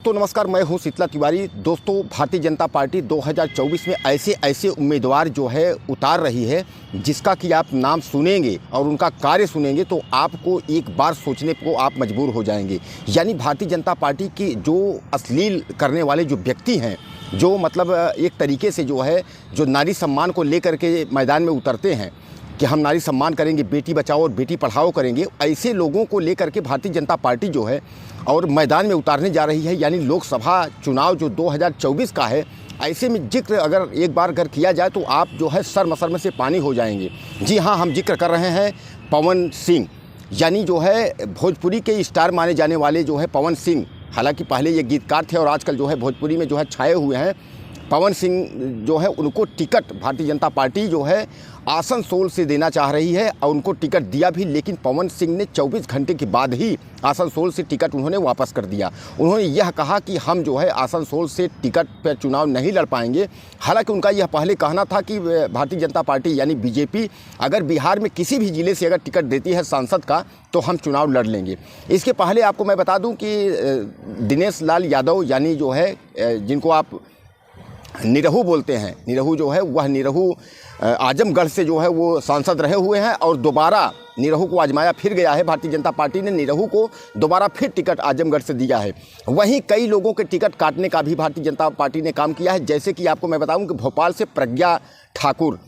तो नमस्कार, मैं हूं शीतला तिवारी। दोस्तों, भारतीय जनता पार्टी 2024 में ऐसे उम्मीदवार जो है उतार रही है जिसका कि आप नाम सुनेंगे और उनका कार्य सुनेंगे तो आपको एक बार सोचने को आप मजबूर हो जाएंगे। यानी भारतीय जनता पार्टी की जो अश्लील करने वाले जो व्यक्ति हैं, जो मतलब एक तरीके से जो है जो नारी सम्मान को लेकर के मैदान में उतरते हैं कि हम नारी सम्मान करेंगे, बेटी बचाओ और बेटी पढ़ाओ करेंगे, ऐसे लोगों को लेकर के भारतीय जनता पार्टी जो है और मैदान में उतारने जा रही है। यानी लोकसभा चुनाव जो 2024 का है, ऐसे में जिक्र अगर एक बार किया जाए तो आप जो है सर में से पानी हो जाएंगे। जी हाँ, हम जिक्र कर रहे हैं पवन सिंह, यानी जो है भोजपुरी के स्टार माने जाने वाले जो है पवन सिंह। हालांकि पहले ये गीतकार थे और आजकल जो है भोजपुरी में जो है छाए हुए हैं। पवन सिंह जो है उनको टिकट भारतीय जनता पार्टी जो है आसनसोल से देना चाह रही है और उनको टिकट दिया भी, लेकिन पवन सिंह ने 24 घंटे के बाद ही आसनसोल से टिकट उन्होंने वापस कर दिया। उन्होंने यह कहा कि हम जो है आसनसोल से टिकट पर चुनाव नहीं लड़ पाएंगे। हालांकि उनका यह पहले कहना था कि भारतीय जनता पार्टी यानी बीजेपी अगर बिहार में किसी भी ज़िले से अगर टिकट देती है सांसद का तो हम चुनाव लड़ लेंगे। इसके पहले आपको मैं बता दूँ कि दिनेश लाल यादव यानी जो है जिनको आप निरहू बोलते हैं, निरहू जो है वह निरहू आजमगढ़ से जो है वो सांसद रहे हुए हैं और दोबारा निरहू को आजमाया फिर गया है। भारतीय जनता पार्टी ने निरहू को दोबारा फिर टिकट आजमगढ़ से दिया है। वहीं कई लोगों के टिकट काटने का भी भारतीय जनता पार्टी ने काम किया है। जैसे कि आपको मैं बताऊं कि भोपाल से प्रज्ञा ठाकुर,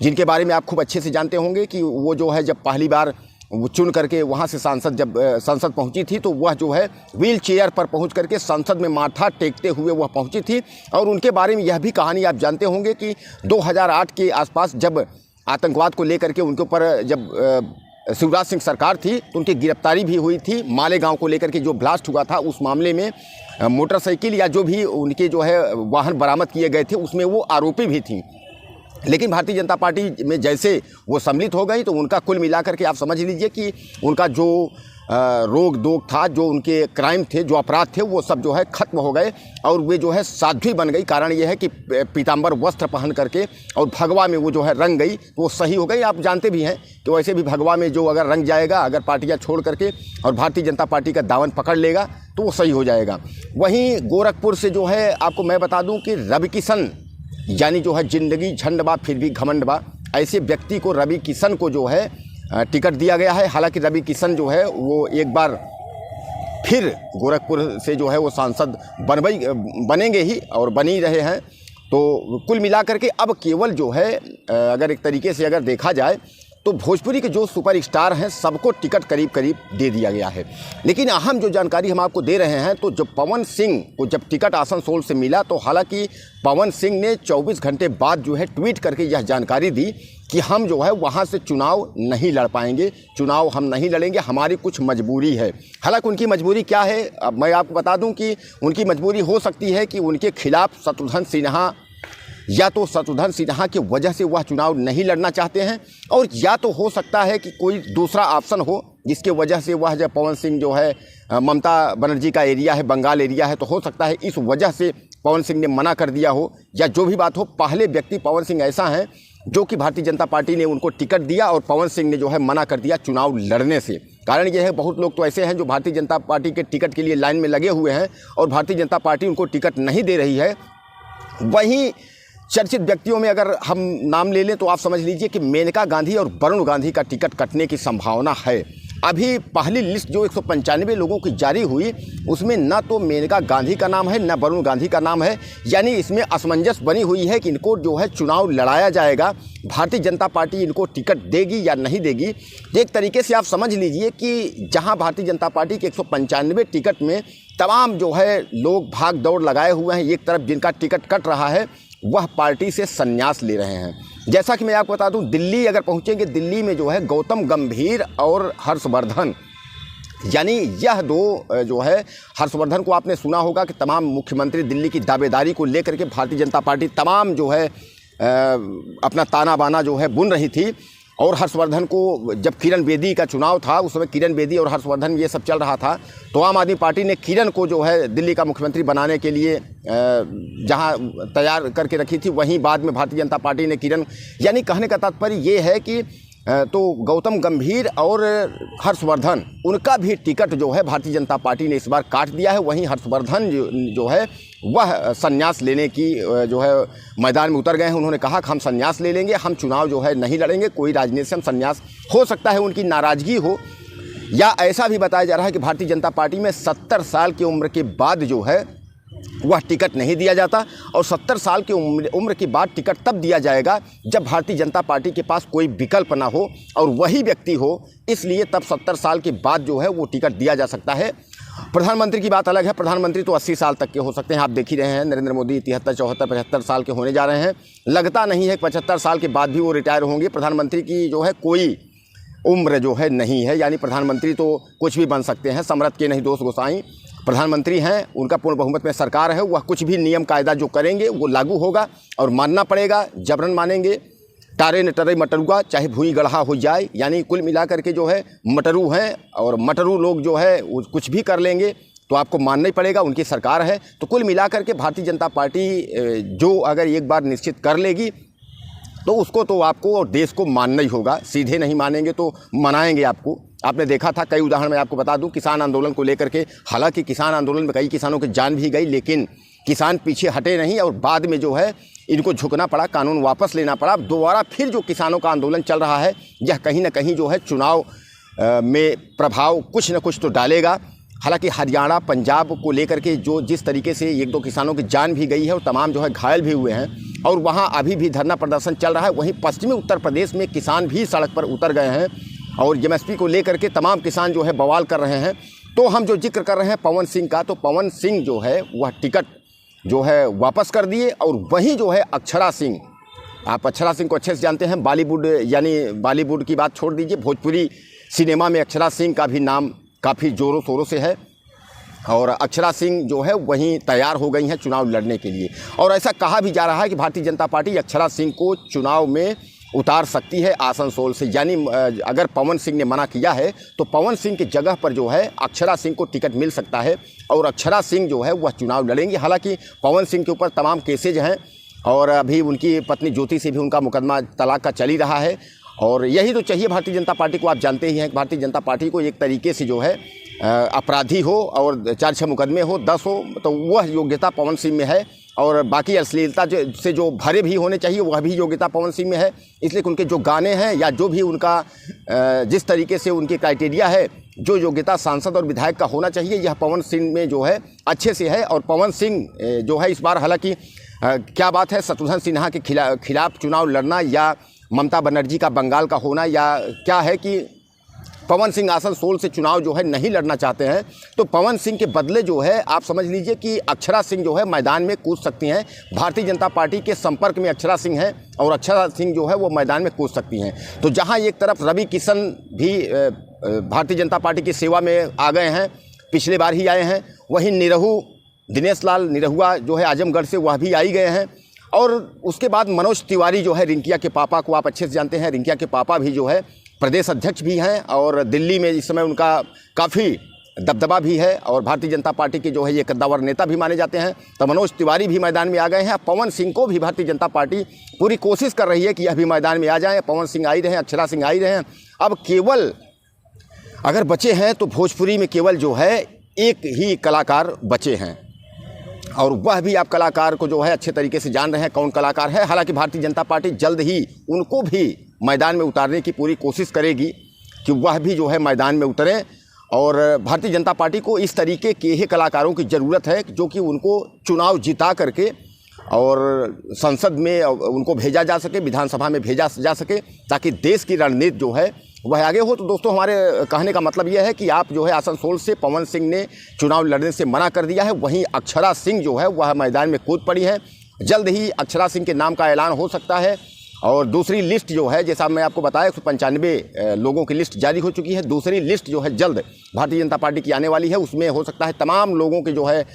जिनके बारे में आप खूब अच्छे से जानते होंगे कि वो जो है जब पहली बार वो चुन करके वहाँ से संसद पहुँची थी तो वह जो है व्हील चेयर पर पहुँच करके संसद में माथा टेकते हुए वह पहुँची थी। और उनके बारे में यह भी कहानी आप जानते होंगे कि 2008 के आसपास जब आतंकवाद को लेकर के उनके ऊपर जब शिवराज सिंह सरकार थी तो उनकी गिरफ्तारी भी हुई थी। मालेगांव को लेकर के जो ब्लास्ट हुआ था उस मामले में मोटरसाइकिल या जो भी उनके जो है वाहन बरामद किए गए थे उसमें वो आरोपी भी थी। लेकिन भारतीय जनता पार्टी में जैसे वो सम्मिलित हो गई तो उनका कुल मिलाकर के आप समझ लीजिए कि उनका जो रोग दोग था, जो उनके क्राइम थे, जो अपराध थे, वो सब जो है ख़त्म हो गए और वे जो है साध्वी बन गई। कारण ये है कि पीताम्बर वस्त्र पहन करके और भगवा में वो जो है रंग गई तो वो सही हो गई। आप जानते भी हैं कि वैसे भी भगवा में जो अगर रंग जाएगा, अगर पार्टियाँ छोड़ करके और भारतीय जनता पार्टी का दामन पकड़ लेगा तो वो सही हो जाएगा। वहीं गोरखपुर से जो है आपको मैं बता दूँ कि रवि किशन, यानी जो है जिंदगी झंड बा फिर भी घमंड बा, ऐसे व्यक्ति को रवि किशन को जो है टिकट दिया गया है। हालांकि रवि किशन जो है वो एक बार फिर गोरखपुर से जो है वो सांसद बनेंगे ही और बन ही रहे हैं। तो कुल मिलाकर के अब केवल जो है अगर एक तरीके से अगर देखा जाए तो भोजपुरी के जो सुपरस्टार हैं सबको टिकट करीब करीब दे दिया गया है। लेकिन अहम जो जानकारी हम आपको दे रहे हैं तो जब पवन सिंह को जब टिकट आसनसोल से मिला तो हालांकि पवन सिंह ने 24 घंटे बाद जो है ट्वीट करके यह जानकारी दी कि हम जो है वहाँ से चुनाव नहीं लड़ पाएंगे, चुनाव हम नहीं लड़ेंगे, हमारी कुछ मजबूरी है। हालांकि उनकी मजबूरी क्या है अब मैं आपको बता दूं कि उनकी मजबूरी हो सकती है कि उनके खिलाफ शत्रुघ्न सिन्हा, या तो शत्रुघ्न सिन्हा की वजह से वह चुनाव नहीं लड़ना चाहते हैं और या तो हो सकता है कि कोई दूसरा ऑप्शन हो जिसके वजह से वह जब पवन सिंह जो है ममता बनर्जी का एरिया है, बंगाल एरिया है, तो हो सकता है इस वजह से पवन सिंह ने मना कर दिया हो। या जो भी बात हो, पहले व्यक्ति पवन सिंह ऐसा है जो कि भारतीय जनता पार्टी ने उनको टिकट दिया और पवन सिंह ने जो है मना कर दिया चुनाव लड़ने से। कारण यह है बहुत लोग तो ऐसे हैं जो भारतीय जनता पार्टी के टिकट के लिए लाइन में लगे हुए हैं और भारतीय जनता पार्टी उनको टिकट नहीं दे रही है। वहीं चर्चित व्यक्तियों में अगर हम नाम ले लें तो आप समझ लीजिए कि मेनका गांधी और वरुण गांधी का टिकट कटने की संभावना है। अभी पहली लिस्ट जो 195 लोगों की जारी हुई उसमें न तो मेनका गांधी का नाम है न वरुण गांधी का नाम है। यानी इसमें असमंजस बनी हुई है कि इनको जो है चुनाव लड़ाया जाएगा, भारतीय जनता पार्टी इनको टिकट देगी या नहीं देगी। एक तरीके से आप समझ लीजिए कि जहां भारतीय जनता पार्टी के 195 टिकट में तमाम जो है लोग भाग दौड़ लगाए हुए हैं, एक तरफ जिनका टिकट कट रहा है वह पार्टी से संन्यास ले रहे हैं। जैसा कि मैं आपको बता दूं, दिल्ली अगर पहुंचेंगे, दिल्ली में जो है गौतम गंभीर और हर्षवर्धन, यानी यह दो जो है, हर्षवर्धन को आपने सुना होगा कि तमाम मुख्यमंत्री दिल्ली की दावेदारी को लेकर के भारतीय जनता पार्टी तमाम जो है अपना ताना बाना जो है बुन रही थी। और हर्षवर्धन को जब किरण बेदी का चुनाव था उस समय किरण बेदी और हर्षवर्धन ये सब चल रहा था तो आम आदमी पार्टी ने किरण को जो है दिल्ली का मुख्यमंत्री बनाने के लिए जहां तैयार करके रखी थी, वहीं बाद में भारतीय जनता पार्टी ने किरण, यानी कहने का तात्पर्य ये है कि तो गौतम गंभीर और हर्षवर्धन उनका भी टिकट जो है भारतीय जनता पार्टी ने इस बार काट दिया है। वहीं हर्षवर्धन जो है वह संन्यास लेने की जो है मैदान में उतर गए हैं। उन्होंने कहा कि हम संन्यास ले लेंगे, हम चुनाव जो है नहीं लड़ेंगे, कोई राजनीति से हम संन्यास, हो सकता है उनकी नाराज़गी हो, या ऐसा भी बताया जा रहा है कि भारतीय जनता पार्टी में 70 साल की उम्र के बाद जो है वह टिकट नहीं दिया जाता, और 70 साल की उम्र के बाद टिकट तब दिया जाएगा जब भारतीय जनता पार्टी के पास कोई विकल्प ना हो और वही व्यक्ति हो, इसलिए तब 70 साल के बाद जो है वो टिकट दिया जा सकता है। प्रधानमंत्री की बात अलग है, प्रधानमंत्री तो 80 साल तक के हो सकते हैं। आप देख ही रहे हैं नरेंद्र मोदी 73, 74, 75 साल के होने जा रहे हैं। लगता नहीं है कि 75 साल के बाद भी वो रिटायर होंगे। प्रधानमंत्री की जो है कोई उम्र जो है नहीं है, यानी प्रधानमंत्री तो कुछ भी बन सकते हैं। समरथ के नहीं दोस्त गोसाई प्रधानमंत्री हैं, उनका पूर्ण बहुमत में सरकार है, वह कुछ भी नियम कायदा जो करेंगे वो लागू होगा और मानना पड़ेगा, जबरन मानेंगे। टारे न टरे मटरुआ, चाहे भूई गढ़ा हो जाए, यानी कुल मिलाकर के जो है मटरू हैं, और मटरू लोग जो है वो कुछ भी कर लेंगे तो आपको मानना ही पड़ेगा, उनकी सरकार है। तो कुल मिलाकर के भारतीय जनता पार्टी जो अगर एक बार निश्चित कर लेगी तो उसको तो आपको और देश को मानना ही होगा। सीधे नहीं मानेंगे तो मनाएंगे आपको। आपने देखा था कई उदाहरण मैं आपको बता दूं किसान आंदोलन को लेकर के, हालांकि किसान आंदोलन में कई किसानों की जान भी गई, लेकिन किसान पीछे हटे नहीं और बाद में जो है इनको झुकना पड़ा, कानून वापस लेना पड़ा। दोबारा फिर जो किसानों का आंदोलन चल रहा है यह कहीं ना कहीं जो है चुनाव में प्रभाव कुछ न कुछ तो डालेगा। हालांकि हरियाणा, पंजाब को लेकर के जो जिस तरीके से 1-2 किसानों की जान भी गई है और तमाम जो है घायल भी हुए हैं, और वहाँ अभी भी धरना प्रदर्शन चल रहा है। वहीं पश्चिमी उत्तर प्रदेश में किसान भी सड़क पर उतर गए हैं और एमएसपी को लेकर के तमाम किसान जो है बवाल कर रहे हैं। तो हम जो जिक्र कर रहे हैं पवन सिंह का, तो पवन सिंह जो है वह टिकट जो है वापस कर दिए। और वहीं जो है अक्षरा सिंह, आप अक्षरा सिंह को अच्छे से जानते हैं, बॉलीवुड, यानी बॉलीवुड की बात छोड़ दीजिए, भोजपुरी सिनेमा में अक्षरा सिंह का भी नाम काफ़ी ज़ोरों शोरों से है, और अक्षरा सिंह जो है वहीं तैयार हो गई हैं चुनाव लड़ने के लिए। और ऐसा कहा भी जा रहा है कि भारतीय जनता पार्टी अक्षरा सिंह को चुनाव में उतार सकती है आसनसोल से, यानी अगर पवन सिंह ने मना किया है तो पवन सिंह की जगह पर जो है अक्षरा सिंह को टिकट मिल सकता है और अक्षरा सिंह जो है वह चुनाव लड़ेंगी। हालांकि पवन सिंह के ऊपर तमाम केसेज हैं और अभी उनकी पत्नी ज्योति से भी उनका मुकदमा तलाक का चल ही रहा है, और यही तो चाहिए भारतीय जनता पार्टी को। आप जानते ही हैं कि भारतीय जनता पार्टी को एक तरीके से जो है अपराधी हो और 4-6 मुकदमे हो, 10 हो, तो वह योग्यता पवन सिंह में है, और बाकी अश्लीलता से जो भरे भी होने चाहिए वह भी योग्यता पवन सिंह में है। इसलिए उनके जो गाने हैं या जो भी उनका जिस तरीके से उनकी क्राइटेरिया है, जो योग्यता सांसद और विधायक का होना चाहिए, यह पवन सिंह में जो है अच्छे से है। और पवन सिंह जो है इस बार, हालांकि क्या बात है, शत्रुघ्न सिन्हा के खिलाफ चुनाव लड़ना या ममता बनर्जी का बंगाल का होना, या क्या है कि पवन सिंह आसनसोल से चुनाव जो है नहीं लड़ना चाहते हैं, तो पवन सिंह के बदले जो है आप समझ लीजिए कि अक्षरा सिंह जो है मैदान में कूद सकती हैं। भारतीय जनता पार्टी के संपर्क में अक्षरा सिंह हैं और अक्षरा सिंह जो है वो मैदान में कूद सकती हैं। तो जहां एक तरफ रवि किशन भी भारतीय जनता पार्टी की सेवा में आ गए हैं, पिछले बार ही आए हैं, वहीं दिनेश लाल निरहुआ जो है आजमगढ़ से वह भी आई गए हैं, और उसके बाद मनोज तिवारी जो है, रिंकिया के पापा को आप अच्छे से जानते हैं, रिंकिया के पापा भी जो है प्रदेश अध्यक्ष भी हैं और दिल्ली में इस समय उनका काफ़ी दबदबा भी है और भारतीय जनता पार्टी के जो है ये कद्दावर नेता भी माने जाते हैं। तो मनोज तिवारी भी मैदान में आ गए हैं। पवन सिंह को भी भारतीय जनता पार्टी पूरी कोशिश कर रही है कि यह भी मैदान में आ जाएं। पवन सिंह आ ही रहे हैं, अक्षरा सिंह आ ही रहे हैं। अब केवल अगर बचे हैं तो भोजपुरी में केवल जो है एक ही कलाकार बचे हैं, और वह भी आप कलाकार को जो है अच्छे तरीके से जान रहे हैं कौन कलाकार है। हालांकि भारतीय जनता पार्टी जल्द ही उनको भी मैदान में उतारने की पूरी कोशिश करेगी कि वह भी जो है मैदान में उतरें, और भारतीय जनता पार्टी को इस तरीके के ही कलाकारों की ज़रूरत है जो कि उनको चुनाव जिता करके और संसद में उनको भेजा जा सके, विधानसभा में भेजा जा सके, ताकि देश की रणनीति जो है वह आगे हो। तो दोस्तों, हमारे कहने का मतलब यह है कि आप जो है आसनसोल से पवन सिंह ने चुनाव लड़ने से मना कर दिया है, वहीं अक्षरा सिंह जो है वह मैदान में कूद पड़ी है। जल्द ही अक्षरा सिंह के नाम का ऐलान हो सकता है, और दूसरी लिस्ट जो है, जैसा मैं आपको बताया, 195 लोगों की लिस्ट जारी हो चुकी है। दूसरी लिस्ट जो है जल्द भारतीय जनता पार्टी की आने वाली है, उसमें हो सकता है तमाम लोगों के जो है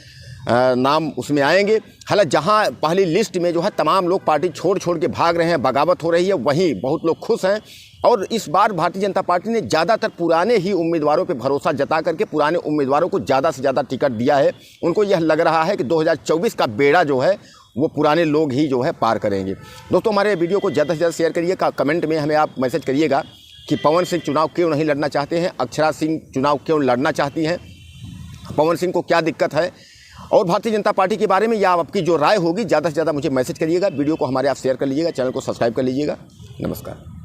नाम उसमें आएंगे। हालांकि जहां पहली लिस्ट में जो है तमाम लोग पार्टी छोड़ के भाग रहे हैं, बगावत हो रही है, वहीं बहुत लोग खुश हैं। और इस बार भारतीय जनता पार्टी ने ज़्यादातर पुराने ही उम्मीदवारों पे भरोसा जता करके पुराने उम्मीदवारों को ज़्यादा से ज़्यादा टिकट दिया है। उनको यह लग रहा है कि 2024 का बेड़ा जो है वो पुराने लोग ही जो है पार करेंगे। दोस्तों, हमारे वीडियो को ज़्यादा से ज़्यादा शेयर करिएगा, कमेंट में हमें आप मैसेज करिएगा कि पवन सिंह चुनाव क्यों नहीं लड़ना चाहते हैं, अक्षरा सिंह चुनाव क्यों लड़ना चाहती हैं, पवन सिंह को क्या दिक्कत है, और भारतीय जनता पार्टी के बारे में या आपकी जो राय होगी ज़्यादा से ज़्यादा मुझे मैसेज करिएगा। वीडियो को हमारे आप शेयर कर लीजिएगा, चैनल को सब्सक्राइब कर लीजिएगा। नमस्कार।